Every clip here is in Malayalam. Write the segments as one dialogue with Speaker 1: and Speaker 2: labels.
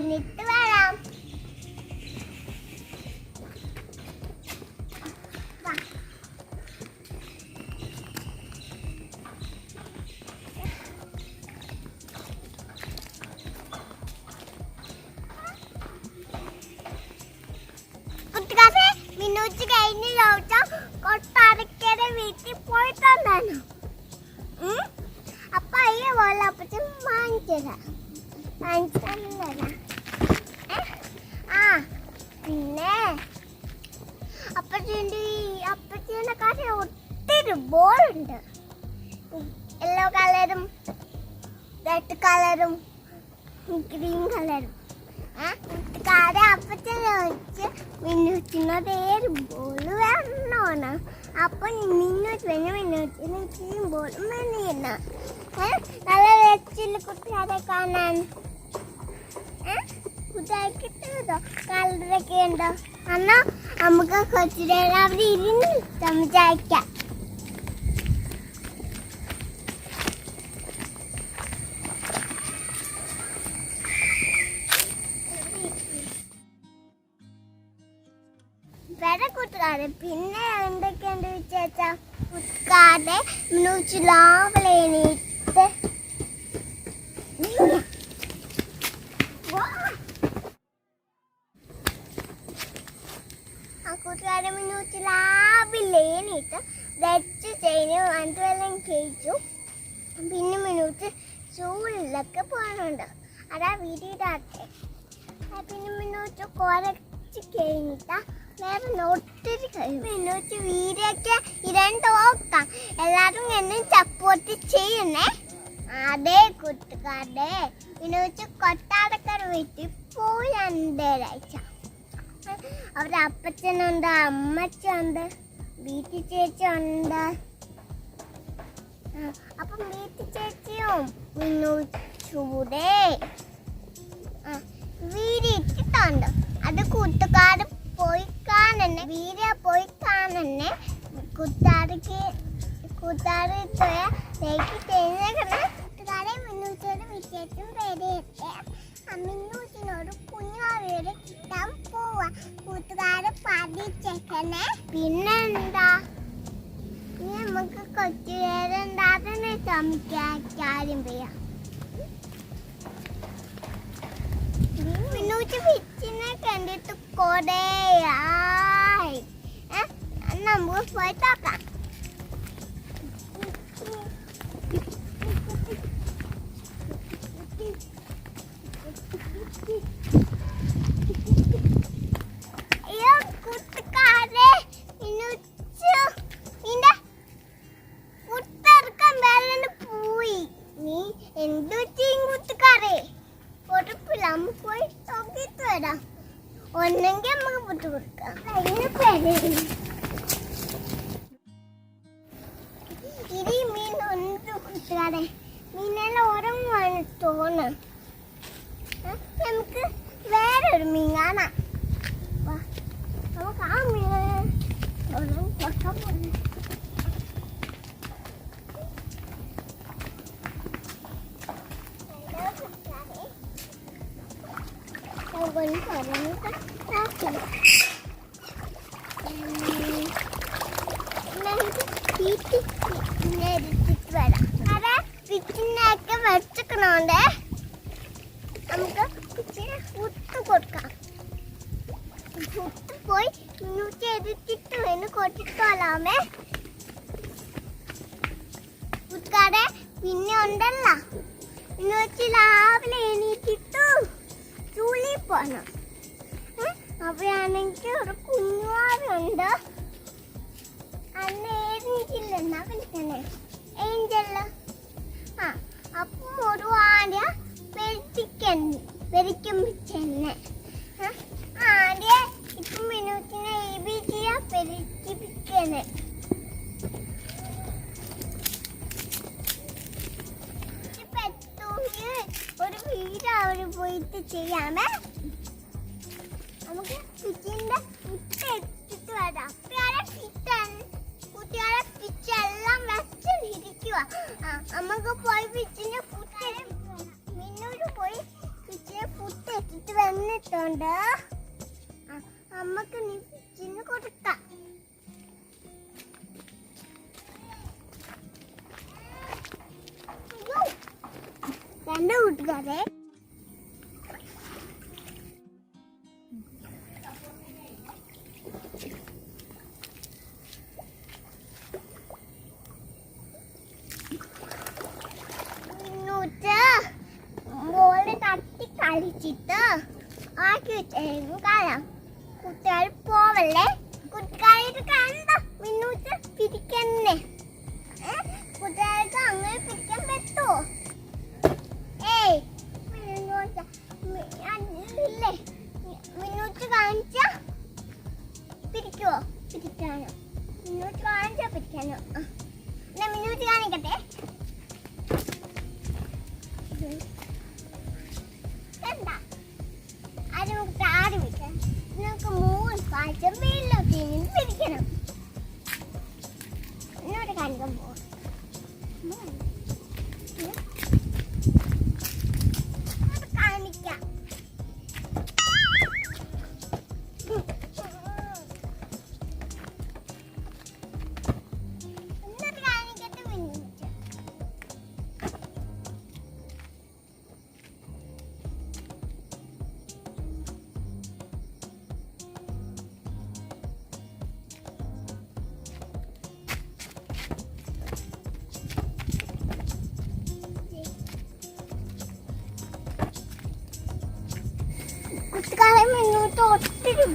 Speaker 1: എന്നിട്ട് വരാം. കുട്ടിക്കാരെ മിന്നുച്ച് കഴിഞ്ഞ ദിവസം കൊട്ടാരക്കയുടെ വീട്ടിൽ പോയിട്ടുണ്ടായിരുന്നു. അപ്പൊ അയ്യ പോലെ അപ്പച്ചൻ വാങ്ങിച്ചതാ. പിന്നെ അപ്പച്ചൻ്റെ കാര്യം ഒത്തിരി ബോളുണ്ട്. യെല്ലോ കളറും റെഡ് കളറും ഗ്രീൻ കളറും. കാര്യം അപ്പച്ചൻ ചോദിച്ച് മിന്നുച്ചിനോട് ഏത് ബോള് വേണമെന്നാണ്. അപ്പൊ മിന്നൂച്ച് വേണം, മിന്നൂച്ചിന് ബോളും വേണം. നല്ല രസിച്ചില്ല കുട്ടികളെ കാണാൻ. കുട്ടികൾക്ക് ഇട്ടോ കളറൊക്കെ ഉണ്ടോ? എന്നാ നമുക്ക് കുറച്ചു നേരം അവിടെ ഇരുന്ന് സംസാരിക്കാം. വേറെ കൂട്ടുകാരെ പിന്നെ എന്തൊക്കെയുണ്ട് വിശേഷം? കൂട്ടുകാരെ മിന്നുച്ച് രാവിലെ എണീറ്റ് കൂട്ടുകാരെ മിന്നുച്ച് രാവിലെ എണീറ്റ് ബ്രഷ് ചെയ്ത് വണ്ടുവെല്ലാം കഴിച്ചു. പിന്നെ മിന്നുച്ച് ചൂടിലൊക്കെ പോകാനുണ്ട്. അതാ വീടിടാട്ടെ. പിന്നെ മിന്നുച്ച് കുറച്ച് കഴിഞ്ഞിട്ട് വേറെ ഒത്തിരി കഴിയും. മിന്നുച്ച് വീടൊക്കെ ഇരണ്ട് നോക്കാം. എല്ലാവരും എന്നെ സപ്പോർട്ട് ചെയ്യണേ. അതേ കൂട്ടുകാരെ മിന്നുച്ച് കൊട്ടാരക്കര വീട്ടിൽ പോയി 2 ആഴ്ച. അവിടെ അപ്പച്ചനുണ്ട്, അമ്മച്ചുണ്ട്, വീട്ടിൽ ചേച്ചി ഉണ്ട്. അപ്പം വീട്ടിൽ ചേച്ചിയും മിന്നുച്ചൂടെ വീടിട്ടിട്ടുണ്ട്. അത് കൂട്ടുകാര് പോയി കാണണേ. വീഡിയോ പോയി കാണണേ. കൂട്ടുകാരെ മിന്നുച്ചോട് വിശേഷം പേരെയൊക്കെ മിന്നുച്ചിനോട് കുഞ്ഞാവയോട് കിട്ടാൻ പോവാ. കൂട്ടുകാരെ പഠിച്ചേക്കണേ. പിന്നെന്താ നമുക്ക് കൊച്ചു പേരെന്താന്നെ കാര്യം ചെയ്യാം. മിന്നുച്ച് പിച്ചിനെ കണ്ടിട്ട് കൊറേയായി. നമുക്ക് പോയി നോക്കാം. അയ്യോ കൂട്ടുകാരെ മിന്നുച്ച് നിന്റെ കുത്തെടുക്കാൻ വേറെ പോയി. നീ എന്തു ചെയ്യും കൂട്ടുകാരെ? പൊറുപ്പില്ല, നമുക്ക് പോയി നോക്കിയിട്ട് വരാം. ഒന്നെങ്കിൽ നമുക്ക് പൊട്ടു കൊടുക്കാം. ഇനി മീൻ ഉണ്ട് കൂട്ടുകാരെ. മീനെല്ലാം ഉറങ്ങുവാണ് തോന്നുന്നു. നമുക്ക് വേറൊരു മീൻ കാണാം. നമുക്ക് ആ മീൻ കൊടുക്കാൻ പോകുന്നു. പിച്ചിനൊക്കെ വെച്ചേക്കണോണ്ട് നമുക്ക് പിച്ചിനെ ഫുഡ് കൊടുക്കാം. ഫുഡ് പോയി മിന്നുച്ച് എടുത്തിട്ട് വേണം കൊടുത്തോളാമേ. കൂട്ടുകാരെ പിന്നെ ഉണ്ടല്ലോ മിന്നുച്ച് രാവിലെ എണീറ്റിട്ടു ചൂളി പോണം. അവിടെയാണെങ്കിൽ ഒരു കുഞ്ഞുവാറുണ്ട്. അന്ന് എഴുതിയില്ലെന്നാ വിളിക്കണേ ഏഞ്ചല്. അപ്പം ഒരു ആദ്യ വെരിക്കും പിച്ചെന്നെ. ആദ്യ ഇപ്പം മിന്നുച്ചിനെ ABC പെരിക്കിപ്പിച്ചേനെ. ഒരു വീട് അവര് പോയിട്ട് ചെയ്യാമേ. നമുക്ക് പിച്ചിന്റെ പിറ്റ് എടുത്തിട്ട് വരാം. കുട്ടികളെ പിച്ചെല്ലാം വെച്ചിരിക്കുക. നമുക്ക് പോയി പിച്ചിന്റെ ഫുഡ് മിന്നൂര് പോയി പിച്ചിന്റെ ഫുഡ് തെറ്റിട്ട് വന്നിട്ടുണ്ട്. അമ്മക്ക് നീ പിച്ചിന് കൊടുക്കാം. രണ്ട് കൂട്ടുകാരെ മോളെ തട്ടി കളിച്ചിട്ട് ആക്കി വെച്ചേക്കും കാലം. കുട്ടികൾ പോവല്ലേ. കുട്ടിക്കായിട്ട് കണ്ട മിന്നൂറ്റ് പിരിക്കന്നെ. കുട്ടികൾക്ക് അങ്ങനെ പിരിക്കാൻ പറ്റുമോ? ഏയ് ഇല്ലേ മിന്നൂറ്റ് കാണിച്ച പിരിക്കുവോ? പിരിക്കാനോ? മിന്നൂറ്റ് കാണിച്ചാ പിരിക്കാനോ? എന്നാ മിന്നൂറ്റ് കാണിക്കട്ടെ. എന്താ അത് നമുക്ക് ആരംഭിക്കാം. നമുക്ക് 3 പ്രാവശ്യം വെള്ളം പിരിക്കണം. ഇന്നോട്ട് കാണിക്കാൻ പോകും. കാണിക്കാം. ഇന്നോട്ട് കാണിക്കട്ടെ മിനിറ്റ്. കുട്ടിക്കാരെ മുന്നോട്ട് ഒത്തിരി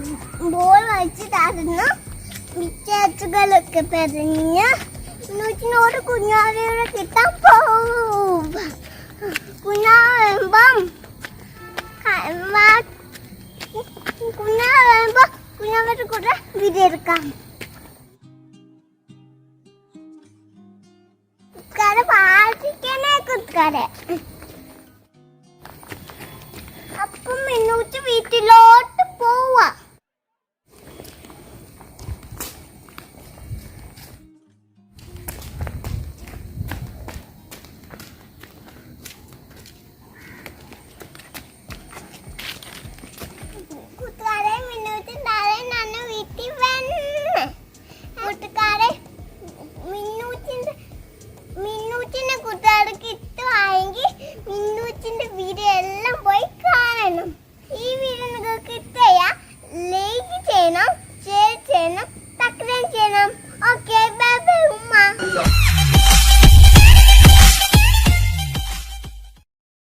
Speaker 1: ബോൾ കളിച്ചിട്ടായിരുന്നു. വിച്ചേച്ചുകളൊക്കെ പെരഞ്ഞ് മുന്നൂറ്റിനോട് കുഞ്ഞാവയോടെ കിട്ടാൻ പോവും. കുഞ്ഞാവുമ്പം കുഞ്ഞാവരുടെ കൂടെ വിരിയെടുക്കാം. കുട്ടിക്കാരെ പാർട്ടിക്കണേ കുട്ടിക്കാരെ.